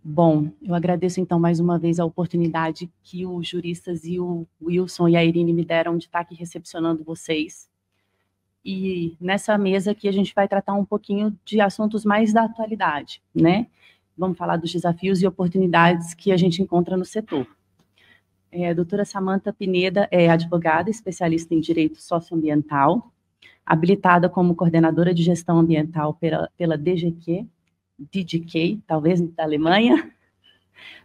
Bom, eu agradeço, então, mais uma vez a oportunidade que os juristas e o Wilson e a Irine me deram de estar aqui recepcionando vocês. E nessa mesa aqui a gente vai tratar um pouquinho de assuntos mais da atualidade, né? Vamos falar dos desafios e oportunidades que a gente encontra no setor. A doutora Samantha Pineda é advogada, especialista em direito socioambiental, habilitada como coordenadora de gestão ambiental pela DGK, talvez da Alemanha,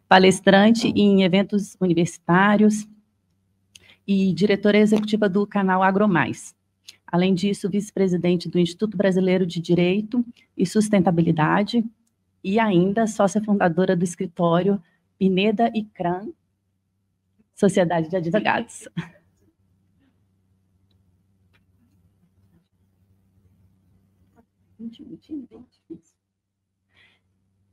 palestrante em eventos universitários e diretora executiva do canal AgroMais. Além disso, vice-presidente do Instituto Brasileiro de Direito e Sustentabilidade e ainda sócia fundadora do escritório Pineda e Cran, Sociedade de Advogados.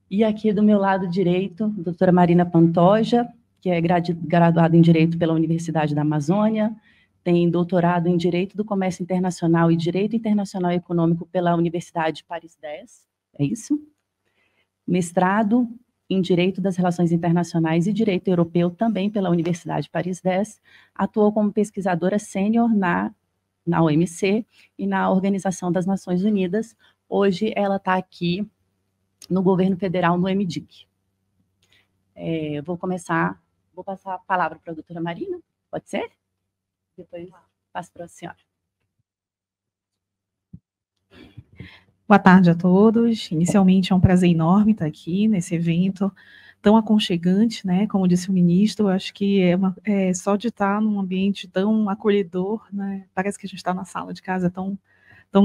E aqui do meu lado direito, a doutora Marina Pantoja, que é graduada em Direito pela Universidade da Amazônia, tem doutorado em Direito do Comércio Internacional e Direito Internacional Econômico pela Universidade Paris 10, é isso? Mestrado em Direito das Relações Internacionais e Direito Europeu, também pela Universidade Paris 10, atuou como pesquisadora sênior na OMC e na Organização das Nações Unidas. Hoje ela está aqui no governo federal, no MDIC. Vou passar a palavra para a doutora Marina, pode ser? Depois passo para a senhora. Boa tarde a todos. Inicialmente é um prazer enorme estar aqui nesse evento tão aconchegante, né? Como disse o ministro, eu acho que só de estar num ambiente tão acolhedor, né? Parece que a gente está na sala de casa tão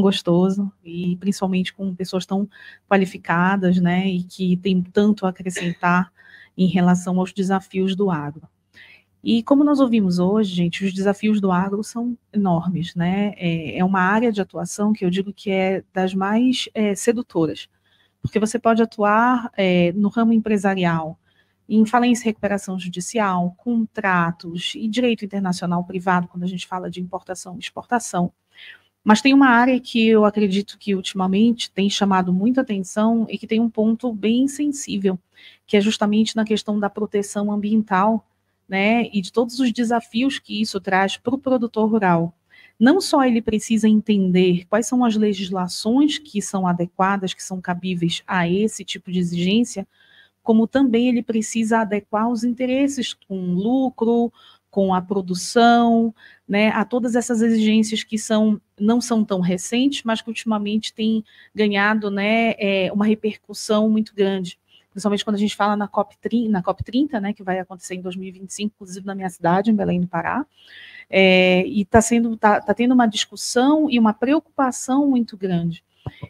gostoso, e principalmente com pessoas tão qualificadas, né? E que tem tanto a acrescentar em relação aos desafios do agro. E como nós ouvimos hoje, gente, os desafios do agro são enormes, né? É uma área de atuação que eu digo que é das mais sedutoras, porque você pode atuar no ramo empresarial, em falência e recuperação judicial, contratos e direito internacional privado, quando a gente fala de importação e exportação. Mas tem uma área que eu acredito que ultimamente tem chamado muita atenção e que tem um ponto bem sensível, que é justamente na questão da proteção ambiental, né, e de todos os desafios que isso traz para o produtor rural. Não só ele precisa entender quais são as legislações que são adequadas, que são cabíveis a esse tipo de exigência, como também ele precisa adequar os interesses com lucro, com a produção, né, a todas essas exigências que não são tão recentes, mas que ultimamente têm ganhado, né, uma repercussão muito grande, principalmente quando a gente fala na COP30, né, que vai acontecer em 2025, inclusive na minha cidade, em Belém do Pará, e está tendo uma discussão e uma preocupação muito grande.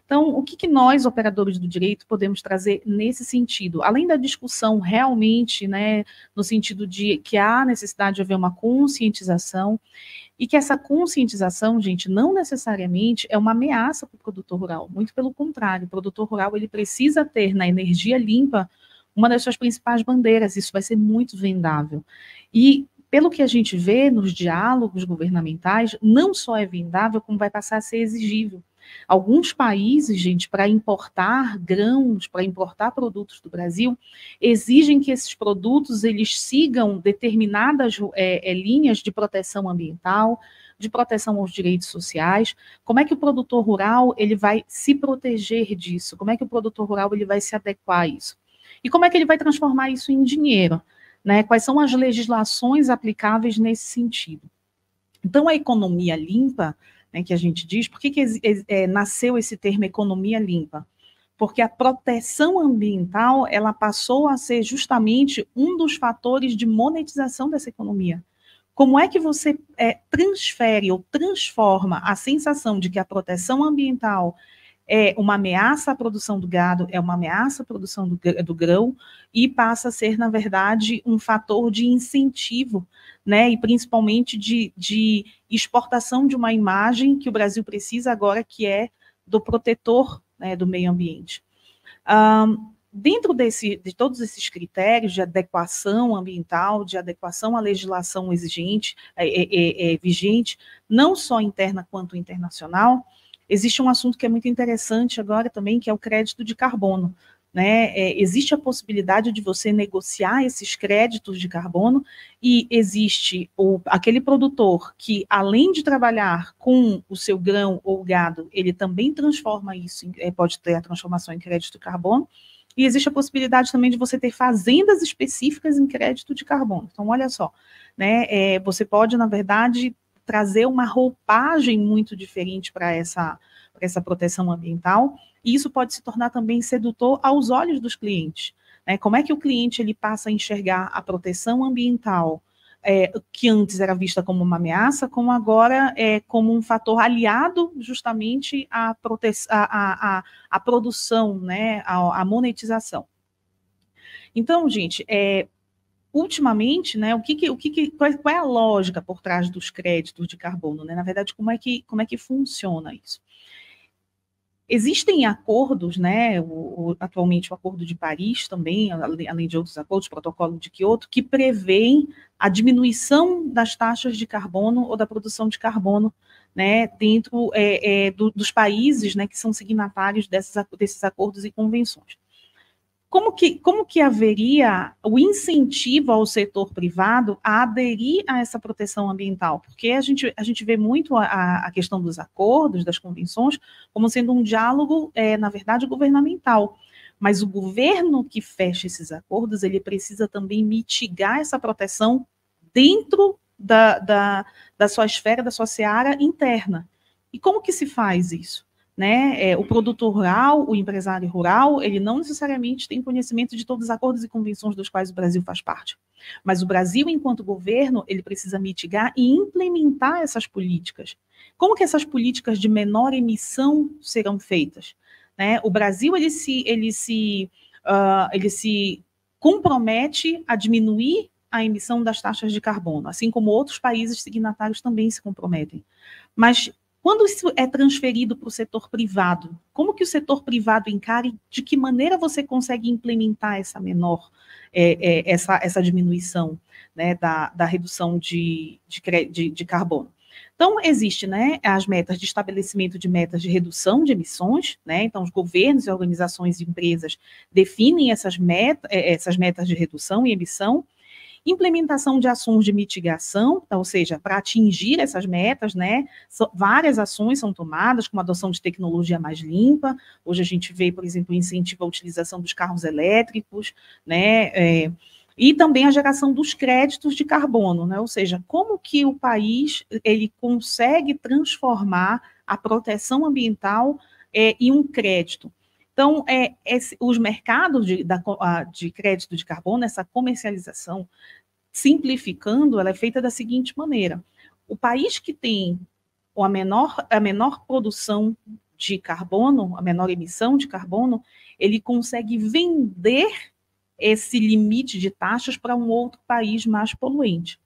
Então, o que nós, operadores do direito, podemos trazer nesse sentido? Além da discussão realmente, né, no sentido de que há necessidade de haver uma conscientização, e que essa conscientização, gente, não necessariamente é uma ameaça para o produtor rural, muito pelo contrário, o produtor rural ele precisa ter na energia limpa uma das suas principais bandeiras, isso vai ser muito vendável. E pelo que a gente vê nos diálogos governamentais, não só é vendável, como vai passar a ser exigível. Alguns países, gente, para importar grãos, para importar produtos do Brasil, exigem que esses produtos eles sigam determinadas linhas de proteção ambiental, de proteção aos direitos sociais. Como é que o produtor rural ele vai se proteger disso? Como é que o produtor rural ele vai se adequar a isso? E como é que ele vai transformar isso em dinheiro? Né? Quais são as legislações aplicáveis nesse sentido? Então, a economia limpa, né, que a gente diz, por que nasceu esse termo economia limpa? Porque a proteção ambiental, ela passou a ser justamente um dos fatores de monetização dessa economia. Como é que você transfere ou transforma a sensação de que a proteção ambiental é uma ameaça à produção do gado, é uma ameaça à produção do grão, e passa a ser, na verdade, um fator de incentivo, né, e principalmente de exportação de uma imagem que o Brasil precisa agora, que é do protetor, né, do meio ambiente. Dentro de todos esses critérios de adequação ambiental, de adequação à legislação vigente, não só interna quanto internacional, existe um assunto que é muito interessante agora também, que é o crédito de carbono. né? Existe a possibilidade de você negociar esses créditos de carbono e existe aquele produtor que, além de trabalhar com o seu grão ou gado, ele também transforma isso, pode ter a transformação em crédito de carbono, e existe a possibilidade também de você ter fazendas específicas em crédito de carbono. Então, olha só, né? Você pode, na verdade, trazer uma roupagem muito diferente para essa proteção ambiental, e isso pode se tornar também sedutor aos olhos dos clientes, né? Como é que o cliente ele passa a enxergar a proteção ambiental, que antes era vista como uma ameaça, como agora como um fator aliado justamente à produção, né, à monetização. Então, gente, ultimamente, né, qual é a lógica por trás dos créditos de carbono, né? Na verdade, como é que funciona isso? Existem acordos, né, atualmente o Acordo de Paris também, além de outros acordos, o Protocolo de Quioto, que prevêem a diminuição das taxas de carbono ou da produção de carbono, né, dentro dos países, né, que são signatários desses acordos e convenções. Como que haveria o incentivo ao setor privado a aderir a essa proteção ambiental? Porque a gente vê muito a questão dos acordos, das convenções, como sendo um diálogo, na verdade, governamental. Mas o governo que fecha esses acordos, ele precisa também mitigar essa proteção dentro da sua esfera, da sua seara interna. E como que se faz isso? Né? O produtor rural, o empresário rural, ele não necessariamente tem conhecimento de todos os acordos e convenções dos quais o Brasil faz parte. Mas o Brasil, enquanto governo, ele precisa mitigar e implementar essas políticas. Como que essas políticas de menor emissão serão feitas? Né? O Brasil, ele se compromete a diminuir a emissão das taxas de carbono, assim como outros países signatários também se comprometem. Mas quando isso é transferido para o setor privado, como que o setor privado encara e de que maneira você consegue implementar essa diminuição, né, da redução de carbono? Então, existe, né, as metas de estabelecimento de metas de redução de emissões, né? Então, os governos, organizações e empresas definem essas metas de redução e emissão. Implementação de ações de mitigação, ou seja, para atingir essas metas, né, várias ações são tomadas, como a adoção de tecnologia mais limpa. Hoje a gente vê, por exemplo, o incentivo à utilização dos carros elétricos, né, e também a geração dos créditos de carbono, né, ou seja, como que o país ele consegue transformar a proteção ambiental em um crédito. Então, os mercados de crédito de carbono, essa comercialização, simplificando, ela é feita da seguinte maneira: o país que tem a menor produção de carbono, a menor emissão de carbono, ele consegue vender esse limite de taxas para um outro país mais poluente.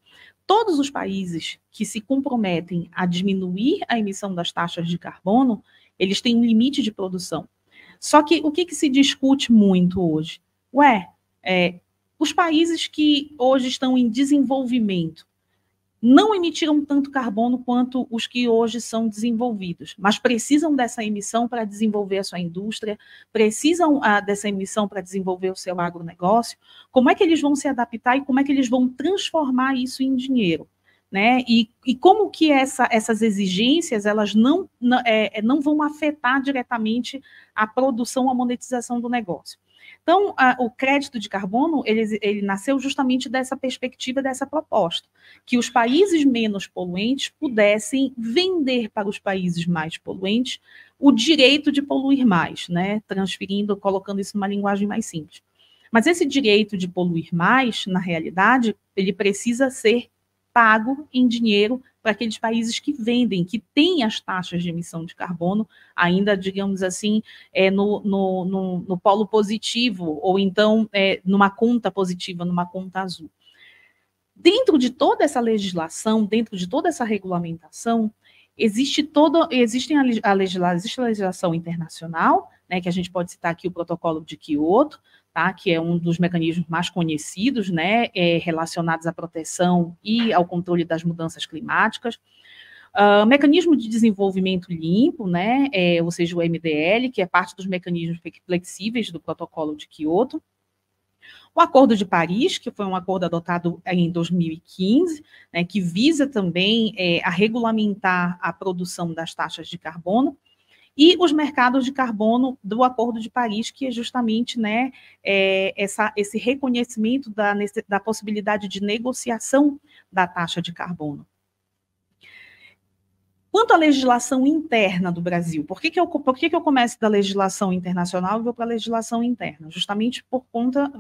Todos os países que se comprometem a diminuir a emissão das taxas de carbono, eles têm um limite de produção. Só que o que se discute muito hoje? Os países que hoje estão em desenvolvimento não emitiram tanto carbono quanto os que hoje são desenvolvidos, mas precisam dessa emissão para desenvolver a sua indústria, precisam dessa emissão para desenvolver o seu agronegócio. Como é que eles vão se adaptar e como é que eles vão transformar isso em dinheiro? Né? E como que essas exigências elas não vão afetar diretamente a produção, a monetização do negócio. Então, o crédito de carbono, ele nasceu justamente dessa perspectiva, dessa proposta, que os países menos poluentes pudessem vender para os países mais poluentes o direito de poluir mais, né? Transferindo, colocando isso numa linguagem mais simples. Mas esse direito de poluir mais, na realidade, ele precisa ser pago em dinheiro para aqueles países que vendem, que têm as taxas de emissão de carbono, ainda, digamos assim, no polo positivo, ou então numa conta positiva, numa conta azul. Dentro de toda essa legislação, dentro de toda essa regulamentação, existe a legislação internacional, né, que a gente pode citar aqui o Protocolo de Quioto, tá, que é um dos mecanismos mais conhecidos, né, relacionados à proteção e ao controle das mudanças climáticas. Mecanismo de desenvolvimento limpo, né, ou seja, o MDL, que é parte dos mecanismos flexíveis do protocolo de Quioto. O Acordo de Paris, que foi um acordo adotado em 2015, né, que visa também a regulamentar a produção das taxas de carbono, e os mercados de carbono do Acordo de Paris, que é justamente, né, esse reconhecimento da possibilidade de negociação da taxa de carbono. Quanto à legislação interna do Brasil, por que eu começo da legislação internacional e vou para a legislação interna? Justamente por conta,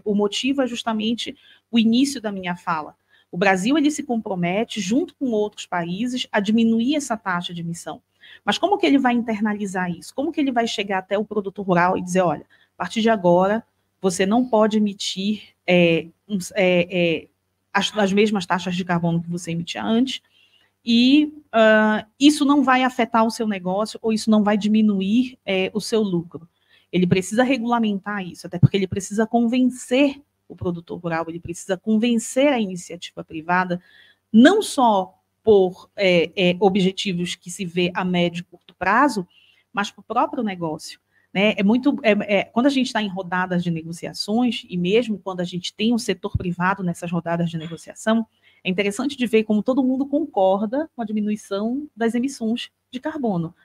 o motivo é justamente o início da minha fala. O Brasil, ele se compromete, junto com outros países, a diminuir essa taxa de emissão. Mas como que ele vai internalizar isso? Como que ele vai chegar até o produtor rural e dizer, olha, a partir de agora, você não pode emitir as mesmas taxas de carbono que você emitia antes, e isso não vai afetar o seu negócio ou isso não vai diminuir o seu lucro. Ele precisa regulamentar isso, até porque ele precisa convencer o produtor rural, ele precisa convencer a iniciativa privada, não só por objetivos que se vê a médio e curto prazo, mas para o próprio negócio. Né? Quando a gente está em rodadas de negociações, e mesmo quando a gente tem um setor privado nessas rodadas de negociação, é interessante de ver como todo mundo concorda com a diminuição das emissões de carbono.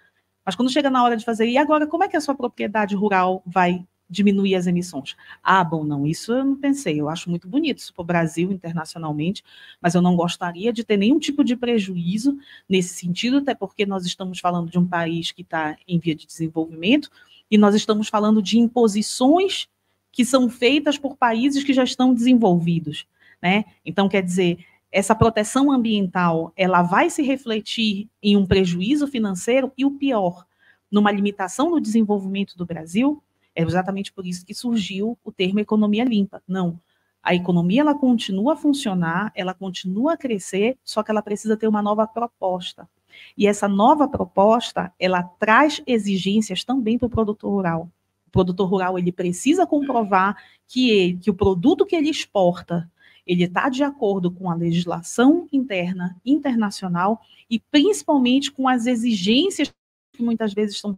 Mas quando chega na hora de fazer, e agora, como é que a sua propriedade rural vai diminuir as emissões? Ah, bom, não, isso eu não pensei, eu acho muito bonito isso para o Brasil, internacionalmente, mas eu não gostaria de ter nenhum tipo de prejuízo nesse sentido, até porque nós estamos falando de um país que está em via de desenvolvimento, e nós estamos falando de imposições que são feitas por países que já estão desenvolvidos, né? Então, quer dizer, essa proteção ambiental, ela vai se refletir em um prejuízo financeiro e o pior, numa limitação no desenvolvimento do Brasil. É exatamente por isso que surgiu o termo economia limpa. Não, a economia ela continua a funcionar, ela continua a crescer, só que ela precisa ter uma nova proposta. E essa nova proposta, ela traz exigências também para o produtor rural. O produtor rural, ele precisa comprovar que o produto que ele exporta, ele está de acordo com a legislação interna, internacional, e principalmente com as exigências que muitas vezes são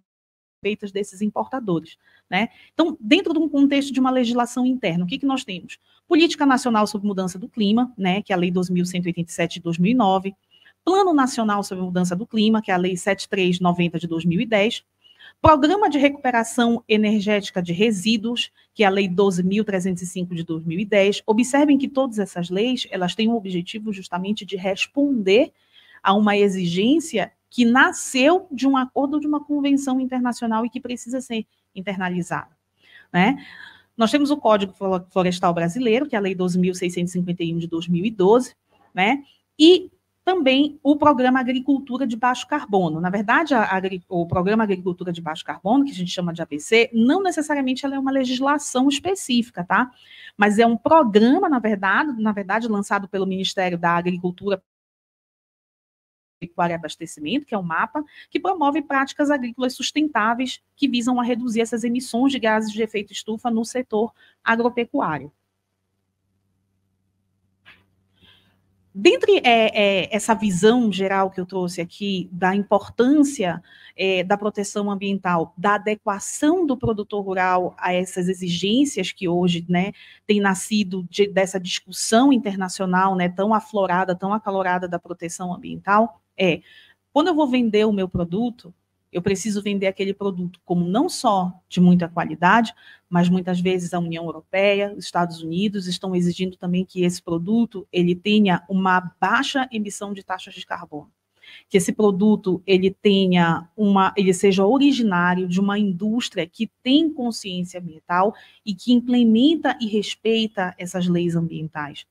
feitas desses importadores. Né? Então, dentro de um contexto de uma legislação interna, o que nós temos? Política Nacional sobre Mudança do Clima, né, que é a Lei 2.187 de 2009, Plano Nacional sobre Mudança do Clima, que é a Lei 7390 de 2010, Programa de Recuperação Energética de Resíduos, que é a Lei 12.305 de 2010. Observem que todas essas leis, elas têm o objetivo justamente de responder a uma exigência que nasceu de um acordo, de uma convenção internacional e que precisa ser internalizada. Né? Nós temos o Código Florestal Brasileiro, que é a Lei 12.651 de 2012, né? E também o Programa Agricultura de Baixo Carbono. Na verdade, o Programa Agricultura de Baixo Carbono, que a gente chama de ABC, não necessariamente ela é uma legislação específica, tá? Mas é um programa, na verdade, lançado pelo Ministério da Agricultura, Pecuária e Abastecimento, que é o MAPA, que promove práticas agrícolas sustentáveis que visam a reduzir essas emissões de gases de efeito estufa no setor agropecuário. Dentre essa visão geral que eu trouxe aqui da importância da proteção ambiental, da adequação do produtor rural a essas exigências que hoje, né, tem nascido dessa discussão internacional, né, tão aflorada, tão acalorada da proteção ambiental, quando eu vou vender o meu produto, eu preciso vender aquele produto como não só de muita qualidade, mas muitas vezes a União Europeia, os Estados Unidos estão exigindo também que esse produto ele tenha uma baixa emissão de taxas de carbono, que esse produto ele seja originário de uma indústria que tem consciência ambiental e que implementa e respeita essas leis ambientais.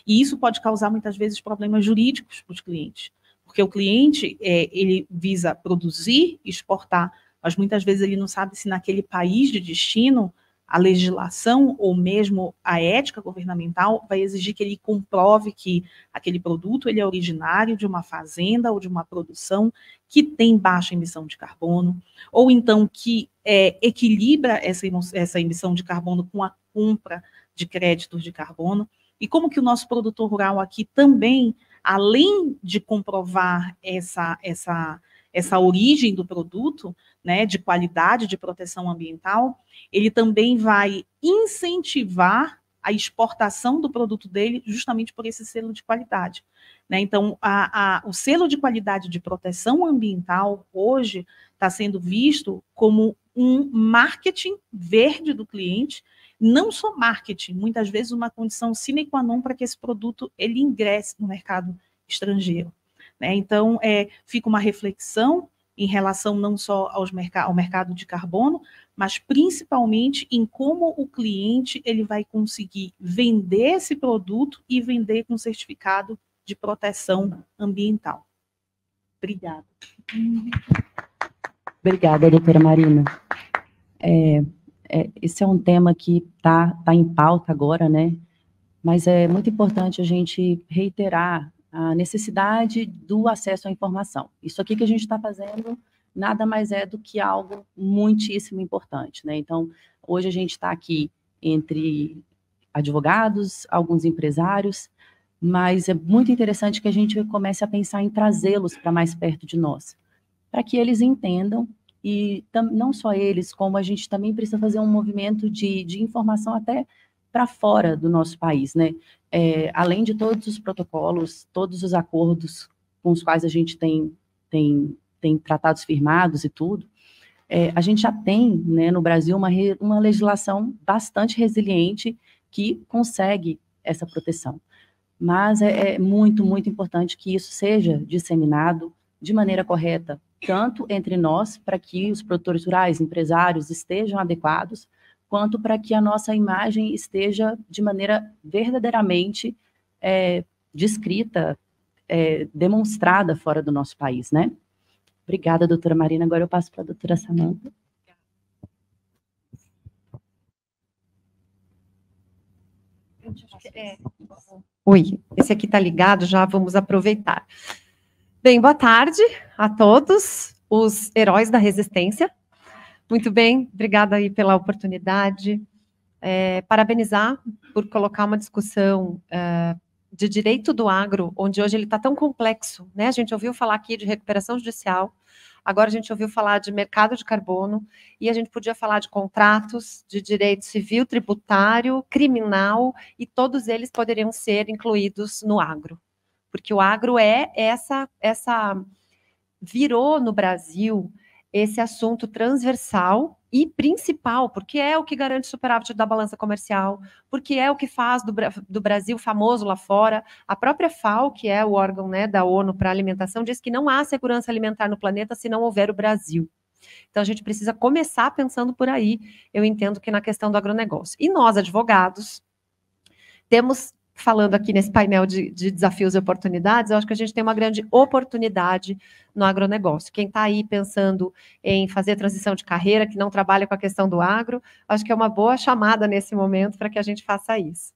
E isso pode causar muitas vezes problemas jurídicos para os clientes. Porque o cliente, ele visa produzir, exportar, mas muitas vezes ele não sabe se naquele país de destino a legislação ou mesmo a ética governamental vai exigir que ele comprove que aquele produto ele é originário de uma fazenda ou de uma produção que tem baixa emissão de carbono, ou então que equilibra essa emissão de carbono com a compra de créditos de carbono. E como que o nosso produtor rural aqui também além de comprovar essa origem do produto, né, de qualidade, de proteção ambiental, ele também vai incentivar a exportação do produto dele justamente por esse selo de qualidade. Né? Então, o selo de qualidade de proteção ambiental hoje está sendo visto como um marketing verde do cliente, não só marketing, muitas vezes uma condição sine qua non para que esse produto ele ingresse no mercado estrangeiro. Né? Então, fica uma reflexão em relação não só ao mercado de carbono, mas principalmente em como o cliente ele vai conseguir vender esse produto e vender com certificado de proteção ambiental. Obrigada. Obrigada, doutora Marina. Esse é um tema que tá em pauta agora, né? Mas é muito importante a gente reiterar a necessidade do acesso à informação. Isso aqui que a gente está fazendo nada mais é do que algo muitíssimo importante, né? Então, hoje a gente está aqui entre advogados, alguns empresários, mas é muito interessante que a gente comece a pensar em trazê-los para mais perto de nós, para que eles entendam, e não só eles, como a gente também precisa fazer um movimento de informação até para fora do nosso país, né? Além de todos os protocolos, todos os acordos com os quais a gente tem tratados firmados e tudo, a gente já tem, né, no Brasil uma legislação bastante resiliente que consegue essa proteção. Mas é muito, muito importante que isso seja disseminado de maneira correta, tanto entre nós, para que os produtores rurais, empresários estejam adequados, quanto para que a nossa imagem esteja de maneira verdadeiramente descrita, demonstrada fora do nosso país, né? Obrigada, doutora Marina. Agora eu passo para a doutora Samanta. Oi, esse aqui está ligado, já vamos aproveitar. Bem, boa tarde a todos os heróis da resistência. Muito bem, obrigada aí pela oportunidade. Parabenizar por colocar uma discussão de direito do agro, onde hoje ele está tão complexo, né? A gente ouviu falar aqui de recuperação judicial, agora a gente ouviu falar de mercado de carbono, e a gente podia falar de contratos, de direito civil, tributário, criminal, e todos eles poderiam ser incluídos no agro. Porque o agro virou no Brasil esse assunto transversal e principal, porque é o que garante o superávit da balança comercial, porque é o que faz do Brasil famoso lá fora. A própria FAO, que é o órgão, né, da ONU para a alimentação, diz que não há segurança alimentar no planeta se não houver o Brasil. Então, a gente precisa começar pensando por aí, eu entendo que na questão do agronegócio. E nós, advogados, temos, falando aqui nesse painel de desafios e oportunidades, eu acho que a gente tem uma grande oportunidade no agronegócio. Quem está aí pensando em fazer transição de carreira, que não trabalha com a questão do agro, acho que é uma boa chamada nesse momento para que a gente faça isso.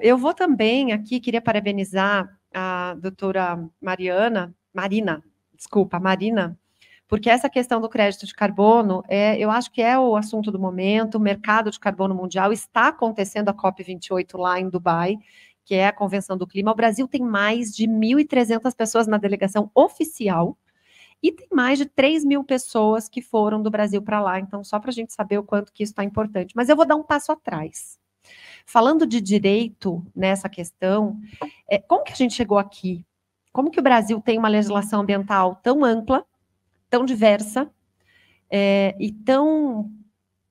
Eu vou também aqui, queria parabenizar a doutora Marina, porque essa questão do crédito de carbono, eu acho que é o assunto do momento. O mercado de carbono mundial está acontecendo a COP28 lá em Dubai, que é a Convenção do Clima. O Brasil tem mais de 1.300 pessoas na delegação oficial e tem mais de 3.000 pessoas que foram do Brasil para lá. Então, só para a gente saber o quanto que isso está importante. Mas eu vou dar um passo atrás. Falando de direito nessa questão, como que a gente chegou aqui? Como que o Brasil tem uma legislação ambiental tão ampla, tão diversa e tão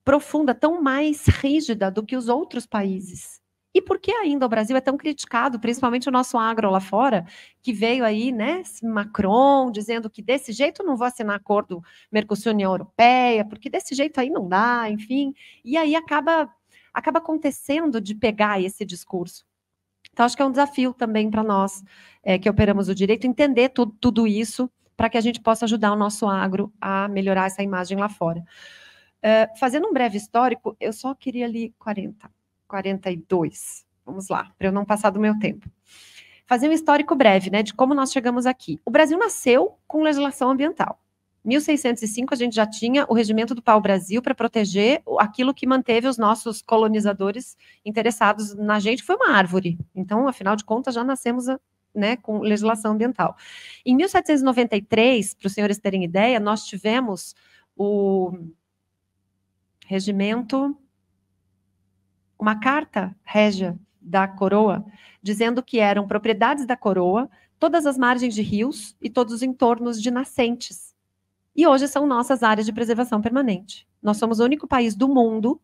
profunda, tão mais rígida do que os outros países? E por que ainda o Brasil é tão criticado, principalmente o nosso agro lá fora, que veio aí, né, Macron, dizendo que desse jeito eu não vou assinar acordo Mercosul-União Europeia, porque desse jeito aí não dá, enfim. E aí acaba acontecendo de pegar esse discurso. Então, acho que é um desafio também para nós, que operamos o direito, entender tudo isso, para que a gente possa ajudar o nosso agro a melhorar essa imagem lá fora. Fazendo um breve histórico, eu só queria ali 42, vamos lá, para eu não passar do meu tempo. Fazer um histórico breve, né, de como nós chegamos aqui. O Brasil nasceu com legislação ambiental. Em 1605, a gente já tinha o Regimento do Pau-Brasil para proteger aquilo que manteve os nossos colonizadores interessados na gente, foi uma árvore. Então, afinal de contas, já nascemos né, com legislação ambiental. Em 1793, para os senhores terem ideia, nós tivemos o regimento, uma carta régia da coroa, dizendo que eram propriedades da coroa todas as margens de rios e todos os entornos de nascentes. E hoje são nossas áreas de preservação permanente. Nós somos o único país do mundo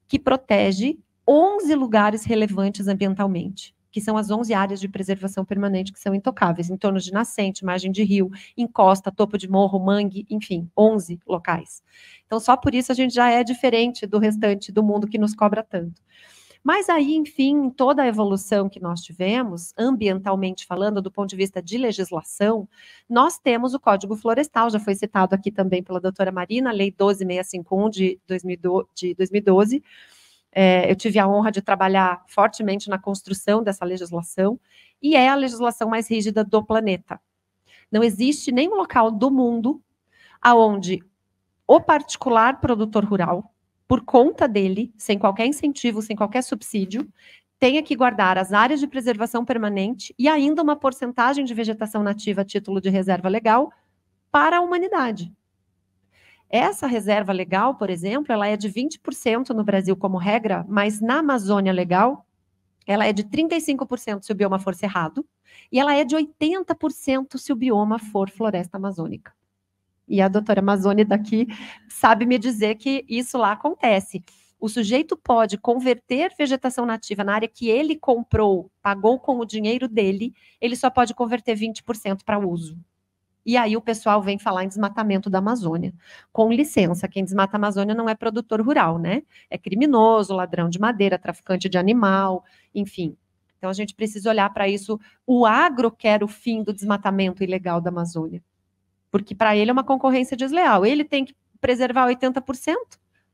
que protege 11 lugares relevantes ambientalmente, que são as 11 áreas de preservação permanente que são intocáveis, entornos de nascente, margem de rio, encosta, topo de morro, mangue, enfim, 11 locais. Então, só por isso a gente já é diferente do restante do mundo que nos cobra tanto. Mas aí, enfim, toda a evolução que nós tivemos, ambientalmente falando, do ponto de vista de legislação, nós temos o Código Florestal, já foi citado aqui também pela doutora Marina, a Lei 12.651 de 2012. Eu tive a honra de trabalhar fortemente na construção dessa legislação, e é a legislação mais rígida do planeta. Não existe nenhum local do mundo onde o particular produtor rural, por conta dele, sem qualquer incentivo, sem qualquer subsídio, tenha que guardar as áreas de preservação permanente e ainda uma porcentagem de vegetação nativa a título de reserva legal para a humanidade. Essa reserva legal, por exemplo, ela é de 20% no Brasil como regra, mas na Amazônia Legal, ela é de 35% se o bioma for cerrado, e ela é de 80% se o bioma for floresta amazônica. E a doutora Amazônia daqui sabe me dizer que isso lá acontece. O sujeito pode converter vegetação nativa na área que ele comprou, pagou com o dinheiro dele, ele só pode converter 20% para uso. E aí o pessoal vem falar em desmatamento da Amazônia. Com licença, quem desmata a Amazônia não é produtor rural, né? É criminoso, ladrão de madeira, traficante de animal, enfim. Então a gente precisa olhar para isso. O agro quer o fim do desmatamento ilegal da Amazônia, porque para ele é uma concorrência desleal. Ele tem que preservar 80%,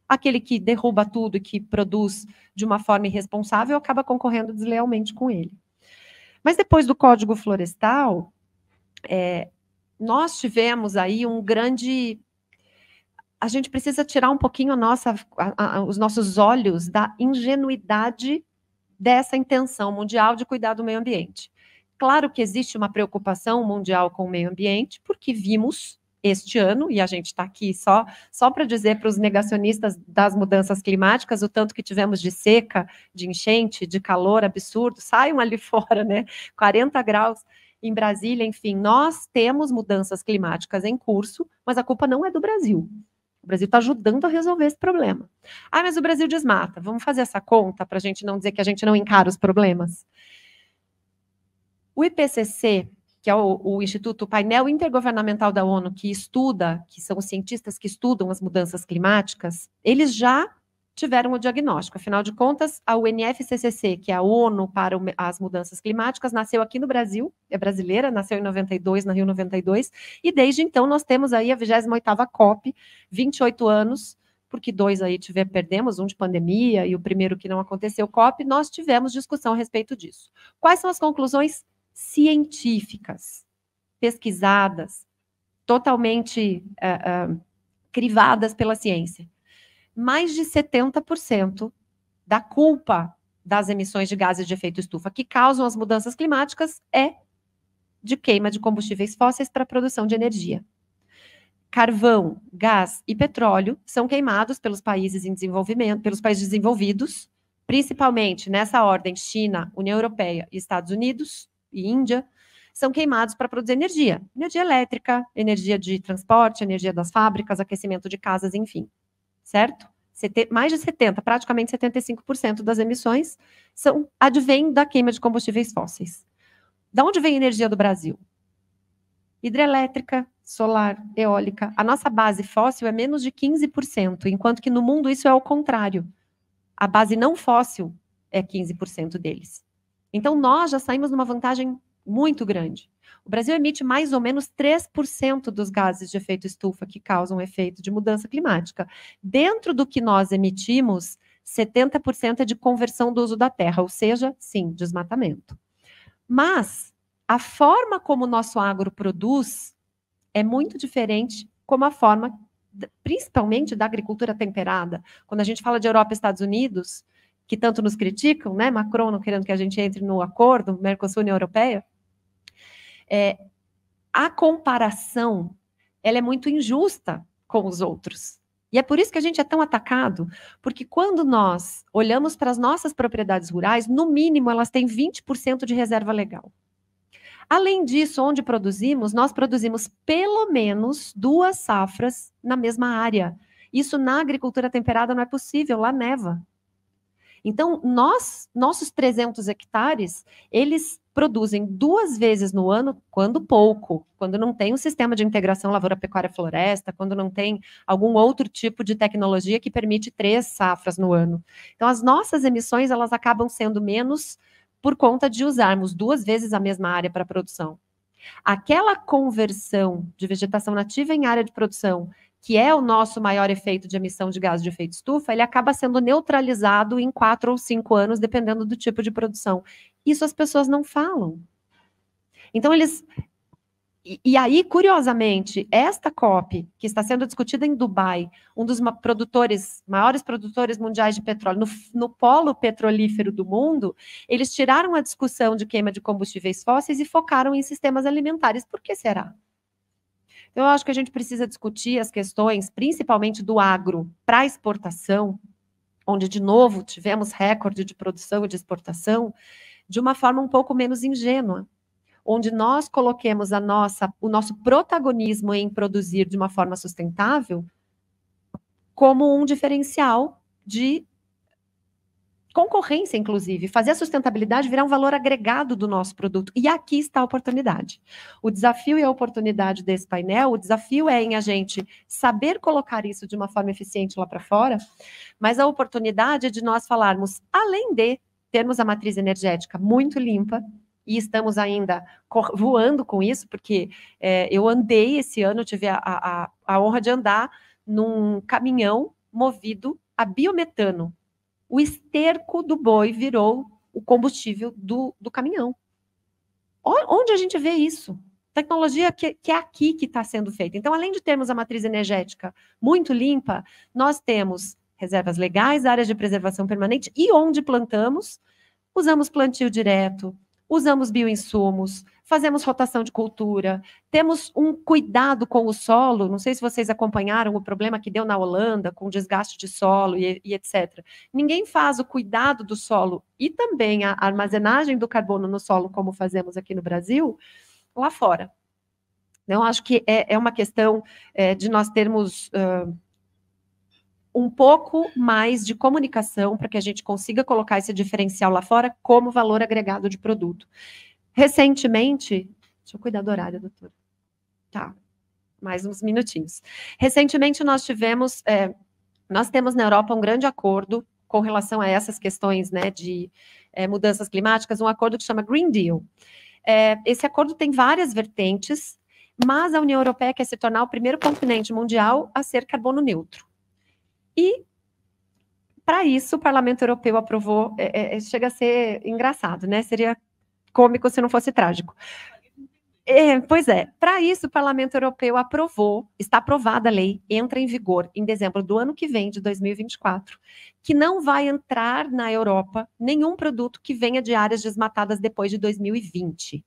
aquele que derruba tudo e que produz de uma forma irresponsável acaba concorrendo deslealmente com ele. Mas depois do Código Florestal, nós tivemos aí um grande... A gente precisa tirar um pouquinho os nossos olhos da ingenuidade dessa intenção mundial de cuidar do meio ambiente. Claro que existe uma preocupação mundial com o meio ambiente, porque vimos este ano, e a gente está aqui só para dizer para os negacionistas das mudanças climáticas, o tanto que tivemos de seca, de enchente, de calor absurdo, saiam ali fora, né? 40 graus em Brasília, enfim, nós temos mudanças climáticas em curso, mas a culpa não é do Brasil. O Brasil está ajudando a resolver esse problema. Ah, mas o Brasil desmata. Vamos fazer essa conta para a gente não dizer que a gente não encara os problemas? O IPCC, que é o Instituto Painel Intergovernamental da ONU, que são os cientistas que estudam as mudanças climáticas, eles já tiveram o diagnóstico. Afinal de contas, a UNFCCC, que é a ONU para as mudanças climáticas, nasceu aqui no Brasil, é brasileira, nasceu em 92, na Rio 92, e desde então nós temos aí a 28ª COP, 28 anos, porque 2 aí perdemos, um de pandemia e o primeiro que não aconteceu, COP, nós tivemos discussão a respeito disso. Quais são as conclusões científicas, pesquisadas, totalmente crivadas pela ciência? Mais de 70% da culpa das emissões de gases de efeito estufa que causam as mudanças climáticas é de queima de combustíveis fósseis para a produção de energia. Carvão, gás e petróleo são queimados pelos países em desenvolvimento, pelos países desenvolvidos, principalmente nessa ordem China, União Europeia e Estados Unidos e Índia, são queimados para produzir energia elétrica, energia de transporte, energia das fábricas, aquecimento de casas, enfim. Certo? Mais de 70%, praticamente 75% das emissões advêm da queima de combustíveis fósseis. Da onde vem a energia do Brasil? Hidrelétrica, solar, eólica. A nossa base fóssil é menos de 15%, enquanto que no mundo isso é o contrário. A base não fóssil é 15% deles. Então, nós já saímos numa vantagem muito grande. O Brasil emite mais ou menos 3% dos gases de efeito estufa que causam efeito de mudança climática. Dentro do que nós emitimos, 70% é de conversão do uso da terra, ou seja, sim, desmatamento. Mas a forma como o nosso agro produz é muito diferente como a forma, principalmente da agricultura temperada. Quando a gente fala de Europa e Estados Unidos, que tanto nos criticam, né? Macron não querendo que a gente entre no acordo, Mercosul e União Europeia, a comparação, ela é muito injusta com os outros. E é por isso que a gente é tão atacado, porque quando nós olhamos para as nossas propriedades rurais, no mínimo elas têm 20% de reserva legal. Além disso, onde produzimos, nós produzimos pelo menos 2 safras na mesma área. Isso na agricultura temperada não é possível, lá neva. Então, nossos 300 hectares, eles produzem 2 vezes no ano, quando pouco, quando não tem um sistema de integração lavoura-pecuária-floresta, quando não tem algum outro tipo de tecnologia que permite 3 safras no ano. Então, as nossas emissões, elas acabam sendo menos por conta de usarmos 2 vezes a mesma área para produção. Aquela conversão de vegetação nativa em área de produção, que é o nosso maior efeito de emissão de gás de efeito estufa, ele acaba sendo neutralizado em 4 ou 5 anos, dependendo do tipo de produção. Isso as pessoas não falam. Então, eles... E aí, curiosamente, esta COP, que está sendo discutida em Dubai, um dos maiores produtores mundiais de petróleo, no polo petrolífero do mundo, eles tiraram a discussão de queima de combustíveis fósseis e focaram em sistemas alimentares. Por que será? Eu acho que a gente precisa discutir as questões, principalmente do agro, para exportação, onde, de novo, tivemos recorde de produção e de exportação, de uma forma um pouco menos ingênua, onde nós coloquemos o nosso protagonismo em produzir de uma forma sustentável como um diferencial de concorrência, inclusive, fazer a sustentabilidade virar um valor agregado do nosso produto. E aqui está a oportunidade. O desafio e a oportunidade desse painel, o desafio é em a gente saber colocar isso de uma forma eficiente lá para fora, mas a oportunidade é de nós falarmos, além de termos a matriz energética muito limpa, e estamos ainda voando com isso, porque eu andei esse ano, tive a honra de andar num caminhão movido a biometano. O esterco do boi virou o combustível do caminhão. Onde a gente vê isso? Tecnologia que é aqui que está sendo feita. Então, além de termos a matriz energética muito limpa, nós temos reservas legais, áreas de preservação permanente, e onde plantamos, usamos plantio direto, usamos bioinsumos, fazemos rotação de cultura, temos um cuidado com o solo, não sei se vocês acompanharam o problema que deu na Holanda, com desgaste de solo e etc. Ninguém faz o cuidado do solo e também a armazenagem do carbono no solo, como fazemos aqui no Brasil, lá fora. Então, acho que é uma questão de nós termos... um pouco mais de comunicação para que a gente consiga colocar esse diferencial lá fora como valor agregado de produto. Recentemente, deixa eu cuidar do horário, doutora. Tá, mais uns minutinhos. Recentemente nós temos na Europa um grande acordo com relação a essas questões, né, de mudanças climáticas, um acordo que chama Green Deal. Esse acordo tem várias vertentes, mas a União Europeia quer se tornar o primeiro continente mundial a ser carbono neutro. E, para isso, o Parlamento Europeu aprovou, chega a ser engraçado, né? Seria cômico se não fosse trágico. Pois é, para isso o Parlamento Europeu está aprovada a lei, entra em vigor em dezembro do ano que vem, de 2024, que não vai entrar na Europa nenhum produto que venha de áreas desmatadas depois de 2020.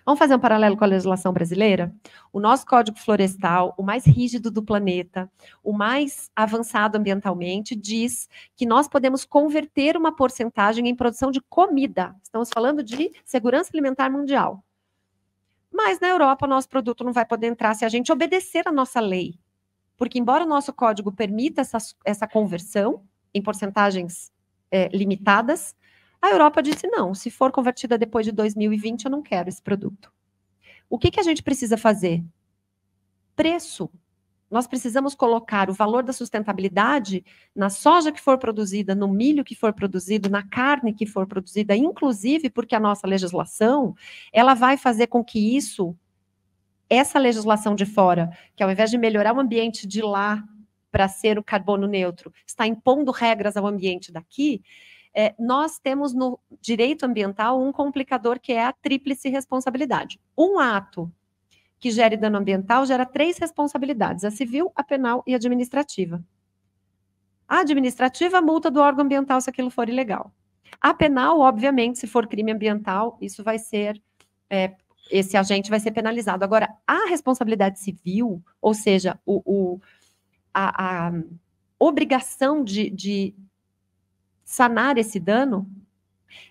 Vamos fazer um paralelo com a legislação brasileira? O nosso Código Florestal, o mais rígido do planeta, o mais avançado ambientalmente, diz que nós podemos converter uma porcentagem em produção de comida. Estamos falando de segurança alimentar mundial. Mas na Europa, o nosso produto não vai poder entrar se a gente obedecer a nossa lei. Porque, embora o nosso código permita essa conversão em porcentagens limitadas, a Europa disse não, se for convertida depois de 2020, eu não quero esse produto. O que a gente precisa fazer? Preço. Nós precisamos colocar o valor da sustentabilidade na soja que for produzida, no milho que for produzido, na carne que for produzida, inclusive porque a nossa legislação, ela vai fazer com que essa legislação de fora, que ao invés de melhorar o ambiente de lá para ser o carbono neutro, está impondo regras ao ambiente daqui, nós temos no direito ambiental um complicador que é a tríplice responsabilidade. Um ato que gere dano ambiental gera 3 responsabilidades, a civil, a penal e a administrativa. A administrativa, a multa do órgão ambiental se aquilo for ilegal. A penal, obviamente, se for crime ambiental, isso vai ser esse agente vai ser penalizado. Agora, a responsabilidade civil, ou seja, a obrigação de sanar esse dano,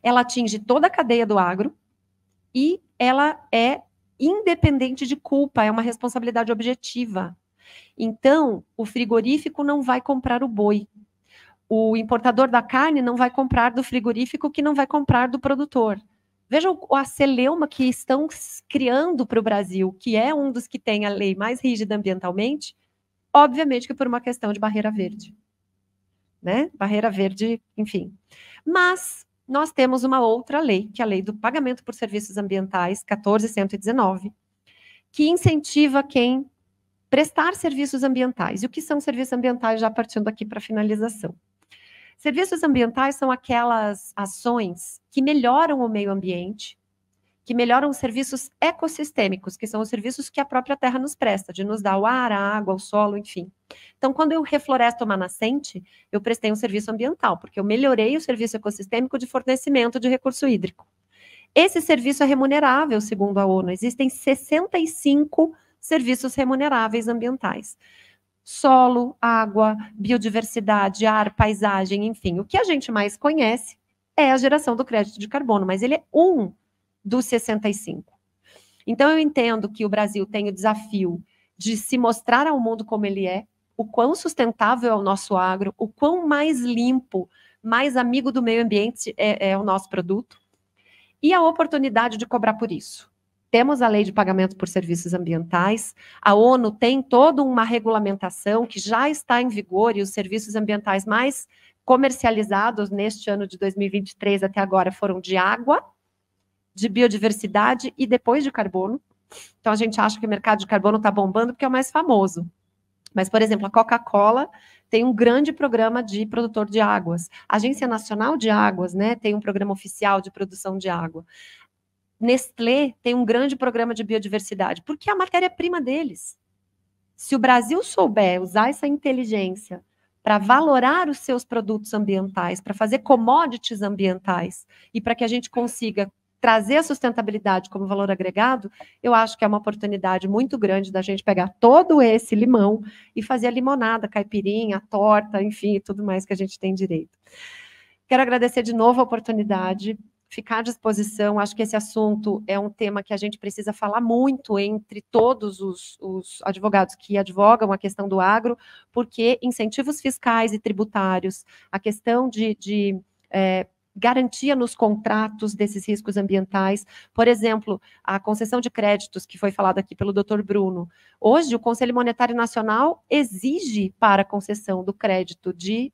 ela atinge toda a cadeia do agro e ela é independente de culpa, é uma responsabilidade objetiva. Então, o frigorífico não vai comprar o boi. O importador da carne não vai comprar do frigorífico, que não vai comprar do produtor. Vejam a celeuma que estão criando para o Brasil, que é um dos que tem a lei mais rígida ambientalmente, obviamente que por uma questão de barreira verde. Né? Barreira verde, enfim. Mas nós temos uma outra lei, que é a Lei do Pagamento por Serviços Ambientais, 14.119, que incentiva quem prestar serviços ambientais. E o que são serviços ambientais, já partindo aqui para a finalização? Serviços ambientais são aquelas ações que melhoram o meio ambiente, que melhoram os serviços ecossistêmicos, que são os serviços que a própria terra nos presta, de nos dar o ar, a água, o solo, enfim. Então, quando eu refloresto uma nascente, eu prestei um serviço ambiental, porque eu melhorei o serviço ecossistêmico de fornecimento de recurso hídrico. Esse serviço é remunerável, segundo a ONU. Existem 65 serviços remuneráveis ambientais. Solo, água, biodiversidade, ar, paisagem, enfim. O que a gente mais conhece é a geração do crédito de carbono, mas ele é um dos 65. Então, eu entendo que o Brasil tem o desafio de se mostrar ao mundo como ele é, o quão sustentável é o nosso agro, o quão mais limpo, mais amigo do meio ambiente é o nosso produto, e a oportunidade de cobrar por isso. Temos a Lei de Pagamento por Serviços Ambientais, a ONU tem toda uma regulamentação que já está em vigor, e os serviços ambientais mais comercializados neste ano de 2023 até agora foram de água, de biodiversidade e depois de carbono. Então, a gente acha que o mercado de carbono está bombando porque é o mais famoso. Mas, por exemplo, a Coca-Cola tem um grande programa de produtor de águas. A Agência Nacional de Águas, né, tem um programa oficial de produção de água. Nestlé tem um grande programa de biodiversidade, porque é a matéria-prima deles. Se o Brasil souber usar essa inteligência para valorar os seus produtos ambientais, para fazer commodities ambientais e para que a gente consiga trazer a sustentabilidade como valor agregado, eu acho que é uma oportunidade muito grande da gente pegar todo esse limão e fazer a limonada, a caipirinha, a torta, enfim, tudo mais que a gente tem direito. Quero agradecer de novo a oportunidade, ficar à disposição. Acho que esse assunto é um tema que a gente precisa falar muito entre todos os advogados que advogam a questão do agro, porque incentivos fiscais e tributários, a questão de garantia nos contratos desses riscos ambientais. Por exemplo, a concessão de créditos, que foi falado aqui pelo Dr. Bruno. Hoje, o Conselho Monetário Nacional exige para a concessão do crédito de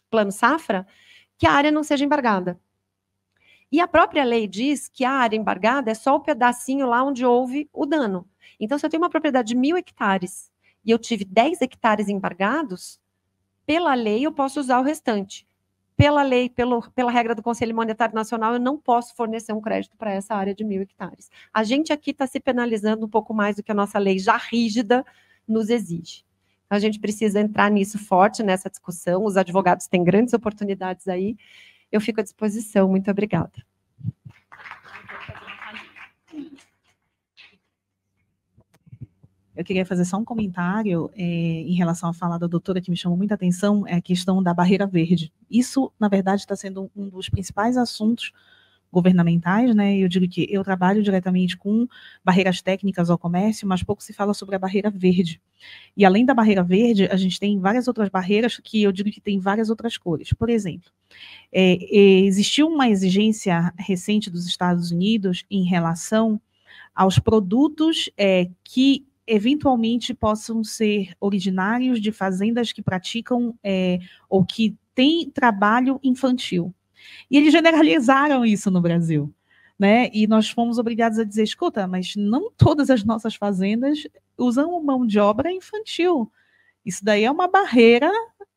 Plano Safra que a área não seja embargada. E a própria lei diz que a área embargada é só o pedacinho lá onde houve o dano. Então, se eu tenho uma propriedade de 1.000 hectares e eu tive 10 hectares embargados, pela lei eu posso usar o restante. Pela lei, pela regra do Conselho Monetário Nacional, eu não posso fornecer um crédito para essa área de 1.000 hectares. A gente aqui está se penalizando um pouco mais do que a nossa lei já rígida nos exige. A gente precisa entrar nisso forte, nessa discussão. Os advogados têm grandes oportunidades aí. Eu fico à disposição. Muito obrigada. Eu queria fazer só um comentário em relação à fala da doutora, que me chamou muita atenção, é a questão da barreira verde. Isso, na verdade, está sendo um dos principais assuntos governamentais, né? Eu digo que eu trabalho diretamente com barreiras técnicas ao comércio, mas pouco se fala sobre a barreira verde. E além da barreira verde, a gente tem várias outras barreiras que eu digo que tem várias outras cores. Por exemplo, existiu uma exigência recente dos Estados Unidos em relação aos produtos que eventualmente possam ser originários de fazendas que praticam ou que têm trabalho infantil. E eles generalizaram isso no Brasil, né? E nós fomos obrigados a dizer, escuta, mas não todas as nossas fazendas usam mão de obra infantil. Isso daí é uma barreira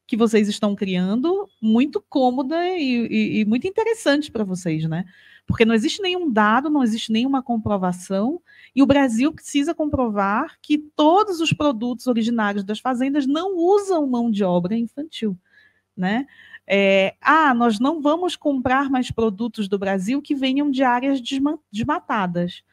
que vocês estão criando muito cômoda e muito interessante para vocês, né? Porque não existe nenhum dado, não existe nenhuma comprovação, e o Brasil precisa comprovar que todos os produtos originários das fazendas não usam mão de obra infantil, né? Nós não vamos comprar mais produtos do Brasil que venham de áreas desmatadas.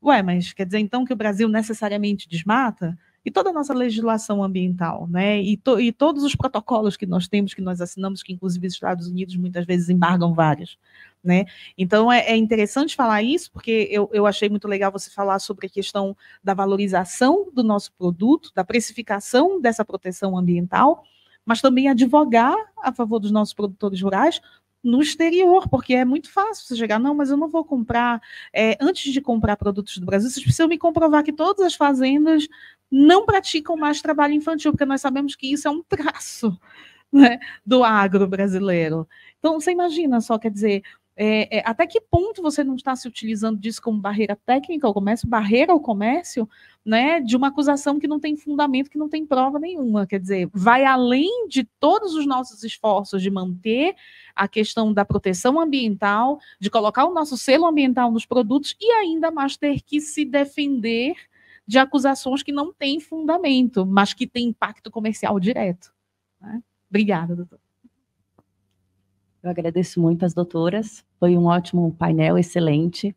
Ué, mas quer dizer então que o Brasil necessariamente desmata? E toda a nossa legislação ambiental, né? E todos os protocolos que nós temos, que nós assinamos, que inclusive os Estados Unidos muitas vezes embargam vários, né? Então é interessante falar isso, porque eu achei muito legal você falar sobre a questão da valorização do nosso produto, da precificação dessa proteção ambiental, mas também advogar a favor dos nossos produtores rurais no exterior, porque é muito fácil você chegar, não, mas eu não vou comprar, antes de comprar produtos do Brasil, vocês precisam me comprovar que todas as fazendas não praticam mais trabalho infantil, porque nós sabemos que isso é um traço, né, do agro brasileiro. Então, você imagina só, quer dizer, até que ponto você não está se utilizando disso como barreira técnica ao comércio, barreira ao comércio, né, de uma acusação que não tem fundamento, que não tem prova nenhuma, quer dizer, vai além de todos os nossos esforços de manter a questão da proteção ambiental, de colocar o nosso selo ambiental nos produtos e ainda mais ter que se defender de acusações que não têm fundamento, mas que têm impacto comercial direto. Né? Obrigada, doutor. Eu agradeço muito as doutoras, foi um ótimo painel, excelente.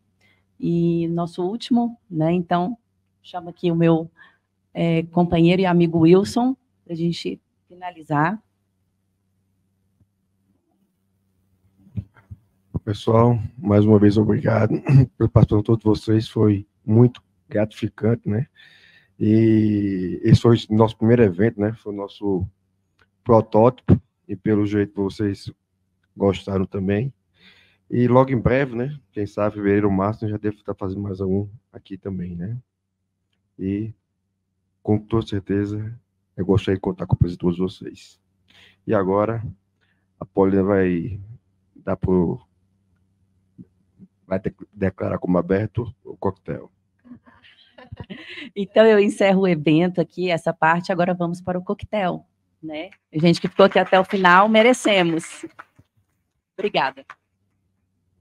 E nosso último, né, então, chamo aqui o meu companheiro e amigo Wilson, para a gente finalizar. Pessoal, mais uma vez, obrigado pela participação de todos vocês, foi muito gratificante, né? E esse foi o nosso primeiro evento, né? Foi o nosso protótipo, e pelo jeito vocês gostaram também. E logo em breve, né? Quem sabe, fevereiro ou março, já deve estar fazendo mais um aqui também, né? E, com toda certeza, eu gostaria de contar com a presença de todos vocês. E agora, a Paulina vai declarar como aberto o coquetel. Então, eu encerro o evento aqui, essa parte, agora vamos para o coquetel, né? A gente que ficou aqui até o final, merecemos. Obrigada.